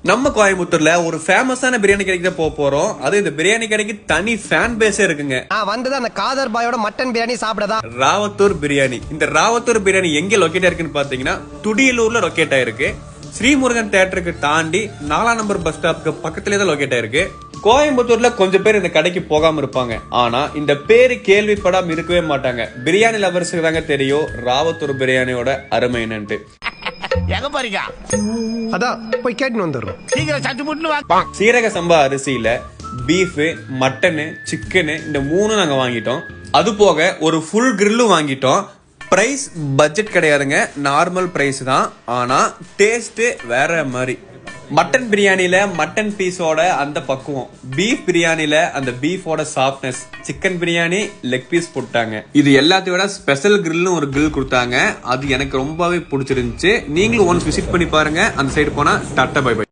நம்ம கோயம்புத்தூர்ல ஒரு ஃபேமஸான பிரியாணி கடைக்கு தான் போறோம். அது இந்த பிரியாணி கடைக்கு தனி ஃபேன் பேஸே இருக்குங்க. வந்தது அந்த காதர் பாயோட மட்டன் பிரியாணி சாப்பிடதான். ராவத்தூர் பிரியாணி. இந்த ராவத்தூர் பிரியாணி எங்க லொக்கேட் ஆயிருக்குன்னு பாத்தீங்கன்னா துடியலூர்ல லொக்கேட் ஆயிருக்கு. ஸ்ரீமுருகன் தியேட்டருக்கு தாண்டி 4 நம்பர் பஸ் ஸ்டாப்க்கு பக்கத்துலயே தான் லொக்கேட் ஆயிருக்கு. கோயம்புத்தூர்ல கொஞ்சம் பேர் இந்த கடைக்கு போகாம இருப்பாங்க. ஆனா இந்த பேரு கேள்விப்படாம இருக்கவே மாட்டாங்க. பிரியாணி லவர்ஸுக்கு தாங்க தெரியும் ராவத்தூர் பிரியாணியோட அருமை என்னன்ட்டு. எங்க போறீங்க? அதான் போய் கேட்டுன்னு வந்துடுறோம். சீக்கிரம் சட்டு முட்டு. சீரக சம்பா அரிசியில பீஃப், மட்டனு, சிக்கனு இந்த 3 நாங்க வாங்கிட்டோம். அது போக ஒரு ஃபுல் கிரில்லும் வாங்கிட்டோம். பிரைஸ் பட்ஜெட் கிடையாதுங்க, நார்மல் பிரைஸ் தான். ஆனா டேஸ்ட் வேற மாதிரி. மட்டன் பிரியாணில மட்டன் பீஸோட அந்த பக்குவம், பீஃப் பிரியாணில அந்த பீஃபோட softness, chicken biryani leg piece போட்டாங்க. இது எல்லாத்தையும் விட ஸ்பெஷல் கிரில்னு ஒரு கிரில் கொடுத்தாங்க. அது எனக்கு ரொம்பவே பிடிச்சிருந்துச்சு. நீங்களும் ஒன்ஸ் விசிட் பண்ணி பாருங்க. அந்த சைடு போனா டாட்டா பை பை.